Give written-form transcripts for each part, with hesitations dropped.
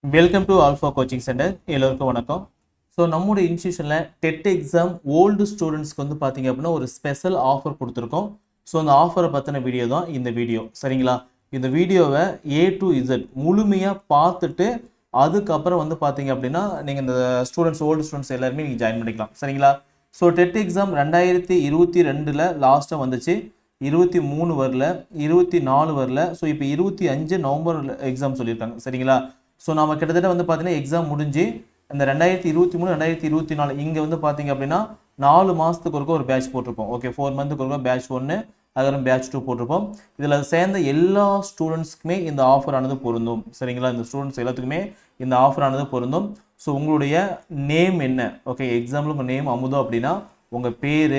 Welcome to alpha coaching centre. எல்லோருக்கும் வணக்கம். So நம்முடைய இன்ஸ்டியூஷனில் டெட் எக்ஸாம் ஓல்டு ஸ்டூடெண்ட்ஸ்க்கு வந்து பார்த்தீங்க அப்படின்னா ஒரு ஸ்பெஷல் ஆஃபர் கொடுத்துருக்கோம். ஸோ அந்த ஆஃபரை பற்றின வீடியோ தான் இந்த வீடியோ, சரிங்களா? இந்த வீடியோவை A to Z முழுமையாக பார்த்துட்டு அதுக்கப்புறம் வந்து பார்த்தீங்க அப்படின்னா நீங்கள் இந்த ஸ்டூடெண்ட்ஸ் ஓல்டு ஸ்டூடெண்ட்ஸ் எல்லாருமே நீங்கள் ஜாயின் பண்ணிக்கலாம், சரிங்களா? ஸோ டெட் எக்ஸாம் 2022 லாஸ்ட்டாக வந்துச்சு. 23 வரல, 24 வரல. ஸோ இப்போ 25 நவம்பர் எக்ஸாம் சொல்லியிருக்காங்க, சரிங்களா? ஸோ நம்ம கிட்டத்தட்ட வந்து பார்த்தீங்கன்னா எக்ஸாம் முடிஞ்சு இந்த 2023 2024 இங்கே வந்து பார்த்தீங்க அப்படின்னா 4 மாதத்துக்கு ஒருக்க ஒரு பேட்ச் போட்டிருப்போம். ஓகே, 4 மந்த்துக்கு ஒருக்க பேட்ச் 1 அதுக்கப்புறம் பேட்ச் 2 போட்டிருப்போம். இதில் சேர்ந்த எல்லா ஸ்டூடெண்ட்ஸ்க்குமே இந்த ஆஃபர் ஆனது பொருந்தும், சரிங்களா? இந்த ஸ்டூடெண்ட்ஸ் எல்லாத்துக்குமே இந்த ஆஃபர் ஆனது பொருந்தும். ஸோ உங்களுடைய நேம் என்ன? ஓகே, எக்ஸாம்பிள் உங்கள் நேம் அமுதோ அப்படின்னா உங்கள் பேர்,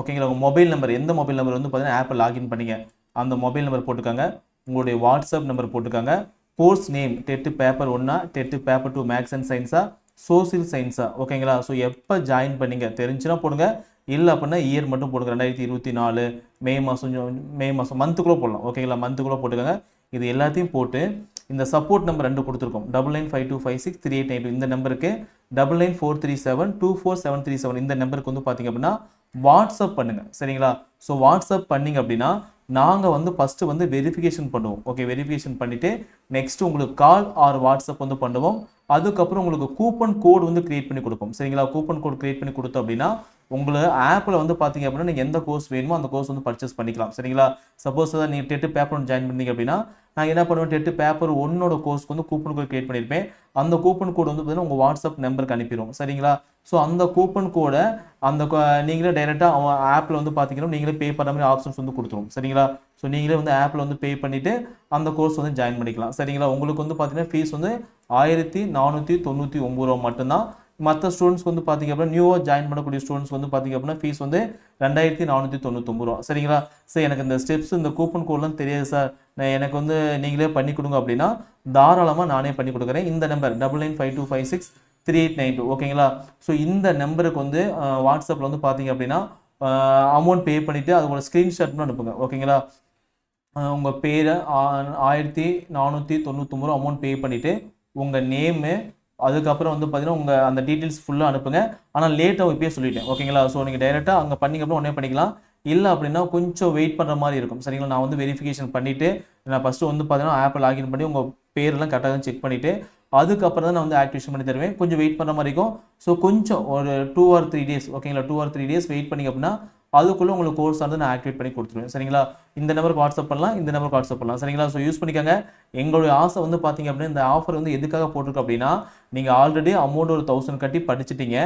ஓகேங்களா? உங்கள் மொபைல் நம்பர், எந்த மொபைல் நம்பர் வந்து பார்த்தீங்கன்னா ஆப்பை லாகின் பண்ணிங்க அந்த மொபைல் நம்பர் போட்டுக்காங்க. உங்களுடைய வாட்ஸ்அப் நம்பர் போட்டுக்காங்க. Course name TET paper 1 TET paper 2 maths and சயின்ஸா, சோசியல் சயின்ஸா, ஓகேங்களா? ஸோ எப்போ ஜாயின் பண்ணிங்க தெரிஞ்சுன்னா போடுங்க, இல்லை அப்படின்னா இயர் மட்டும் போடுங்க. 2024 மே மாதம் மந்த்துக்குள்ளே போடலாம், ஓகேங்களா? மந்த்துக்குள்ளே போட்டுக்கோங்க. இது எல்லாத்தையும் போட்டு இந்த சப்போர்ட் நம்பர் 2 கொடுத்துருக்கோம், 9952563892 இந்த நம்பருக்கு, 9943724737 இந்த நம்பருக்கு வந்து பார்த்தீங்க அப்படின்னா வாட்ஸ்அப் பண்ணுங்க, சரிங்களா? ஸோ வாட்ஸ்அப் பண்ணிங்க அப்படின்னா நாங்கள் வந்து ஃபஸ்ட்டு வந்து வெரிஃபிகேஷன் பண்ணுவோம். ஓகே, வெரிஃபிகேஷன் பண்ணிவிட்டு நெக்ஸ்ட்டு உங்களுக்கு கால் ஆர் வாட்ஸ்அப் வந்து பண்ணுவோம். அதுக்கப்புறம் உங்களுக்கு கூப்பன் கோடு வந்து கிரியேட் பண்ணி கொடுப்போம், சரிங்களா? கூப்பன் கோட் கிரியேட் பண்ணி கொடுத்தோம் அப்படின்னா உங்களை ஆப்பில் வந்து பார்த்தீங்க அப்படின்னா நீங்கள் எந்த கோர்ஸ் வேணுமோ அந்த கோர்ஸ் வந்து பர்ச்சேஸ் பண்ணிக்கலாம், சரிங்களா? சப்போஸ் தான் நீங்கள் டெட்டு பேப்பர் 1 ஜாயின் பண்ணீங்க அப்படின்னா நான் என்ன பண்ணுவேன், டெட்டு பேப்பர் 1 கோர்ஸ்க்கு வந்து கூப்பன் கோட் கிரியேட் பண்ணியிருப்பேன். அந்த கூப்பன் கோடு வந்து பார்த்தீங்கன்னா உங்கள் வாட்ஸ்அப் நம்பருக்கு அனுப்பிடுவோம், சரிங்களா? ஸோ அந்த கூப்பன் கோடை நீங்களே டைரெக்டாக அவன் ஆப்பில் வந்து பார்த்தீங்கன்னா நீங்களே பே பண்ணுற மாதிரி ஆப்ஷன்ஸ் வந்து கொடுத்துருவோம், சரிங்களா? ஸோ நீங்களே வந்து ஆப்பில் வந்து பே பண்ணிவிட்டு அந்த கோர்ஸ் வந்து ஜாயின் பண்ணிக்கலாம், சரிங்களா? உங்களுக்கு வந்து பார்த்தீங்கன்னா ஃபீஸ் வந்து 1499 ரூபா மட்டும்தான். மற்ற ஸ்டூடெண்ட்ஸ்க்கு வந்து பார்த்தீங்க அப்படின்னா நியூவாக ஜாயின் பண்ணக்கூடிய ஸ்டூடெண்ட்ஸ் வந்து பார்த்தீங்க அப்படின்னா ஃபீஸ் வந்து 2499 ரூபா, சரிங்களா? சார் எனக்கு இந்த ஸ்டெப்ஸ் இந்த கூப்பன் கோட்லாம் தெரியாது சார், எனக்கு வந்து நீங்களே பண்ணி கொடுங்க அப்படின்னா தாராளமாக நானே பண்ணி கொடுக்குறேன். இந்த நம்பர் 9952563892, ஓகேங்களா? ஸோ இந்த நம்பருக்கு வந்து வாட்ஸ்அப்பில் வந்து பார்த்தீங்க அப்படின்னா அமௌண்ட் பே பண்ணிவிட்டு அதோட ஸ்க்ரீன்ஷாட்னு அனுப்புங்க, ஓகேங்களா? உங்கள் பேரை 1499 ரூபா அமௌண்ட் பே பண்ணிவிட்டு உங்கள் நேமு, அதுக்கப்புறம் வந்து பார்த்தீங்கன்னா உங்கள் அந்த டீட்டெயில்ஸ் ஃபுல்லாக அனுப்புங்க. ஆனால் லேட்டாக இப்பயே சொல்லிட்டேன், ஓகேங்களா? ஸோ நீங்கள் டைரெக்டாக அங்கே பண்ணிங்க அப்புறம் உடனே பண்ணிக்கலாம். இல்லை அப்படின்னா கொஞ்சம் வெயிட் பண்ணுற மாதிரி இருக்கும், சரிங்களா? நான் வந்து வெரிஃபிகேஷன் பண்ணிவிட்டு நான் ஃபஸ்ட்டு வந்து பார்த்தீங்கன்னா ஆப்பை லாகின் பண்ணி உங்கள் பேரெல்லாம் கரெக்டாக செக் பண்ணிவிட்டு அதுக்கப்புறம் தான் நான் வந்து ஆக்டிவேஷன் பண்ணி தருவேன். கொஞ்சம் வெயிட் பண்ணுற மாதிரி இருக்கும். ஸோ கொஞ்சம் ஒரு 2 or 3 days, ஓகேங்களா? 2 or 3 days வெயிட் பண்ணிங்க அப்படின்னா அதுக்குள்ளே உங்களுக்கு கோர்ஸ் வந்து நான் ஆக்டிவேட் பண்ணி கொடுத்துருவேன், சரிங்களா? இந்த நம்பருக்கு வாட்ஸ்அப் பண்ணலாம், இந்த நம்பருக்கு வாட்ஸ்அப் பண்ணலாம், சரிங்களா? ஸோ யூஸ் பண்ணிக்கோங்க. எங்களுடைய ஆசை வந்து பார்த்தீங்க அப்படின்னா இந்த ஆஃபர் வந்து எதுக்காக போட்டிருக்கோம் அப்படின்னா நீங்கள் ஆல்ரெடி அமௌண்ட் ஒரு 1000 கட்டி படிச்சுட்டீங்க.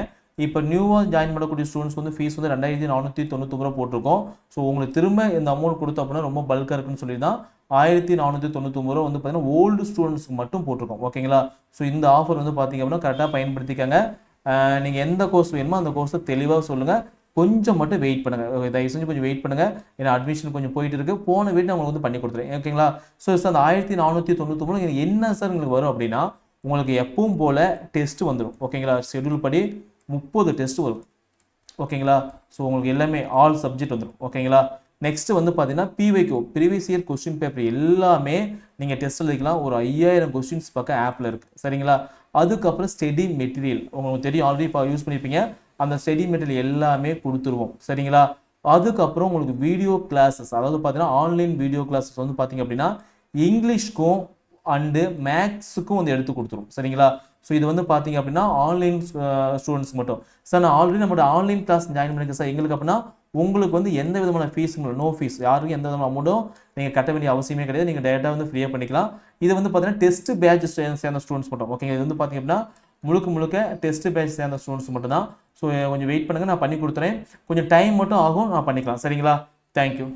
இப்போ நியூவாக ஜாயின் பண்ணக்கூடிய ஸ்டூடெண்ட்ஸ் வந்து ஃபீஸ் வந்து 2499 ரூபா போட்டிருக்கோம். ஸோ உங்களுக்கு திரும்ப இந்த அமௌண்ட் கொடுத்தோம் அப்படின்னா ரொம்ப பல்காக இருக்குன்னு சொல்லி தான் 1499 ரூபா வந்து பார்த்தீங்கன்னா ஓல்டு ஸ்டூடெண்ட்ஸ்க்கு மட்டும் போட்டிருக்கோம், ஓகேங்களா? ஸோ இந்த ஆஃபர் வந்து பார்த்தீங்க அப்படின்னா கரெக்டாக பயன்படுத்திக்கங்க. நீங்கள் எந்த கோர்ஸ் வேணுமோ அந்த கோர்ஸை தெளிவாக சொல்லுங்கள். கொஞ்சம் மட்டும் வெயிட் பண்ணுங்கள், தயவு செஞ்சு கொஞ்சம் வெயிட் பண்ணுங்கள். ஏன்னா அட்மிஷன் கொஞ்சம் போயிட்டு இருக்குது. போன வீட்டு உங்களுக்கு வந்து பண்ணி கொடுத்துருவேன், ஓகேங்களா? ஸோ சார் அந்த 1499 என்ன சார் உங்களுக்கு வரும் அப்படின்னா உங்களுக்கு எப்பவும் போல் டெஸ்ட் வந்துடும், ஓகேங்களா? ஷெட்யூல் படி 30 டெஸ்ட் வரும், ஓகேங்களா? ஸோ உங்களுக்கு எல்லாமே ஆல் சப்ஜெக்ட் வந்துடும், ஓகேங்களா? நெக்ஸ்ட் வந்து பார்த்தீங்கன்னா PYQ previous year question paper எல்லாமே நீங்கள் டெஸ்ட் எழுதிக்கலாம். ஒரு 5000 கொஸ்டின்ஸ் பக்கம் ஆப்பில் இருக்குது, சரிங்களா? அதுக்கப்புறம் ஸ்டடி மெட்டீரியல் உங்களுக்கு தெரியும், ஆல்ரெடி இப்போ யூஸ் பண்ணியிருப்பீங்க. அந்த ஸ்டடி மெட்டீரியல் எல்லாமே கொடுத்துருவோம், சரிங்களா? அதுக்கப்புறம் உங்களுக்கு வீடியோ கிளாஸஸ், அதாவது பார்த்தீங்கன்னா ஆன்லைன் வீடியோ கிளாஸஸ் வந்து பார்த்தீங்க அப்படின்னா இங்கிலீஷ்க்கும் அண்டு மேக்ஸுக்கும் வந்து எடுத்து கொடுத்துரும், சரிங்களா? ஸோ இது வந்து பார்த்தீங்க அப்படின்னா ஆன்லைன் ஸ்டூடெண்ட்ஸ் மட்டும். சார் நான் ஆல்ரெடி நம்மளோட ஆன்லைன் கிளாஸ் ஜாயின் பண்ணியிருக்கேன் சார், எங்களுக்கு அப்படின்னா உங்களுக்கு வந்து எந்த விதமான ஃபீஸும் இல்லை, நோ ஃபீஸ், யாருக்கும் எந்த விதமான அமௌண்ட்டும் நீங்கள் கட்ட வேண்டிய அவசியமே கிடையாது. நீங்கள் டேரெக்டாக வந்து ஃப்ரீயாக பண்ணிக்கலாம். இது வந்து பார்த்தீங்கன்னா டெஸ்ட் பேட்ச் சேர்ந்த ஸ்டூடெண்ட்ஸ் மட்டும், ஓகேங்க? இது வந்து பார்த்தீங்க அப்படின்னா முழுக்க டெஸ்ட் பேட்ச் சேர்ந்த ஸ்டூடெண்ட்ஸ் மட்டும் தான். ஸோ கொஞ்சம் வெயிட் பண்ணுங்கள், நான் பண்ணி கொடுத்துறேன். கொஞ்சம் டைம் மட்டும் ஆகும், நான் பண்ணிக்கலாம், சரிங்களா? தேங்க்யூ.